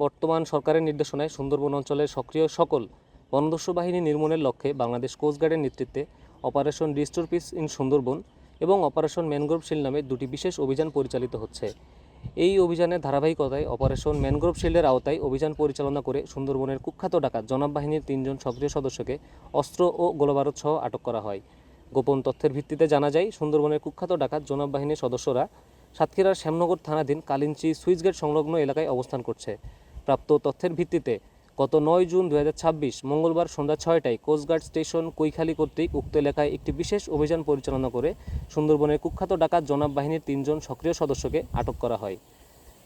বর্তমান সরকারের নির্দেশনায় সুন্দরবন অঞ্চলের সক্রিয় সকল বনদস্যু বাহিনী নির্মূলের লক্ষ্যে বাংলাদেশ কোস্টগার্ডের নেতৃত্বে operation restore piece in Sundarban এবং অপারেশন ম্যানগ্রোভ শিল্ড নামে দুটি বিশেষ অভিযান পরিচালিত হচ্ছে। এই অভিযানের ধারাবাহিকতায় অপারেশন ম্যানগ্রোভ শিল্ডের আওতায় অভিযান পরিচালনা করে সুন্দরবনের কুখ্যাত ডাকাত জনাব বাহিনীর 3 জন সক্রিয় সদস্যকে অস্ত্র ও গোলাবারুদ সহ আটক করা হয়। গোপন তথ্যের ভিত্তিতে জানা যায়, সুন্দরবনের কুখ্যাত ডাকাত জনাব বাহিনীর সদস্যরা সাতক্ষীরার শ্যামনগর থানাধীন কালিঞ্চি সুইচগেট সংলগ্ন এলাকায় অবস্থান করছে। প্রাপ্ত তথ্যের ভিত্তিতে গত 9 জুন 2026 মঙ্গলবার সন্ধ্যা 6টায় কোস্টগার্ড স্টেশন কৈখালী কর্তৃক উক্ত এলাকায় একটি বিশেষ অভিযান পরিচালনা করে সুন্দরবনের কুখ্যাত ডাকাত জনাব বাহিনীর 3 জন সক্রিয় সদস্যকে আটক করা হয়।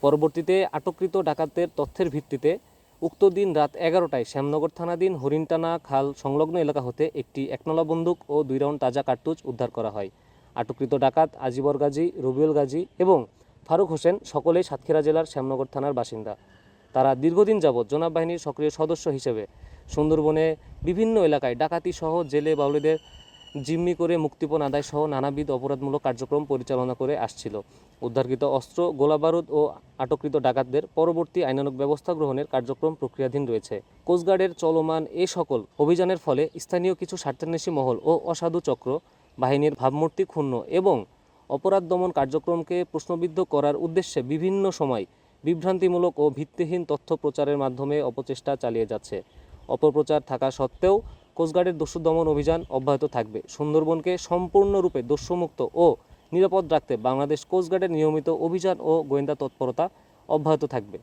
পরবর্তীতে আটককৃত ডাকাতদের তথ্যের ভিত্তিতে উক্ত দিন রাত 11টায় শ্যামনগর থানাধীন হরিণটানা খাল সংলগ্ন এলাকা হতে একটি একনলা বন্দুক ও 2 রাউন্ড তাজা কার্তুজ উদ্ধার করা হয়। আটককৃত ডাকাত আজিবর গাজী, রবিউল গাজী এবং ফারুক হোসেন সকলেই সাতক্ষীরা জেলার শ্যামনগর থানার বাসিন্দা। তারা দীর্ঘদিন যাবৎ জনাব বাহিনীর সক্রিয় সদস্য হিসেবে সুন্দরবনে বিভিন্ন এলাকায় ডাকাতি সহ জেলে বাউলিদের জিম্মি করে মুক্তিপণ আদায় সহ নানাবিধ অপরাধমূলক কার্যক্রম পরিচালনা করে আসছিল। উদ্ধারকৃত অস্ত্র, গোলাবারুদ ও আটককৃত ডাকাতদের পরবর্তী আইনানুগ ব্যবস্থা গ্রহণের কার্যক্রম প্রক্রিয়াধীন রয়েছে। কোস্টগার্ডের চলমান এ সকল অভিযানের ফলে স্থানীয় কিছু স্বার্থান্বেষী মহল ও অসাধু চক্র বাহিনীর ভাবমূর্তি ক্ষুণ্ণ এবং অপরাধ দমন কার্যক্রমকে প্রশ্নবিদ্ধ করার উদ্দেশ্যে বিভিন্ন সময় বিভ্রান্তিমূলক ও ভিত্তিহীন তথ্য প্রচারের মাধ্যমে অপচেষ্টা চালিয়ে যাচ্ছে। অপপ্রচার থাকা সত্ত্বেও কোস্টগার্ডের দস্যু দমন অভিযান অব্যাহত থাকবে। সুন্দরবনকে সম্পূর্ণরূপে দস্যুমুক্ত ও নিরাপদ রাখতে বাংলাদেশ কোস্টগার্ডের নিয়মিত অভিযান ও গোয়েন্দা তৎপরতা অব্যাহত থাকবে।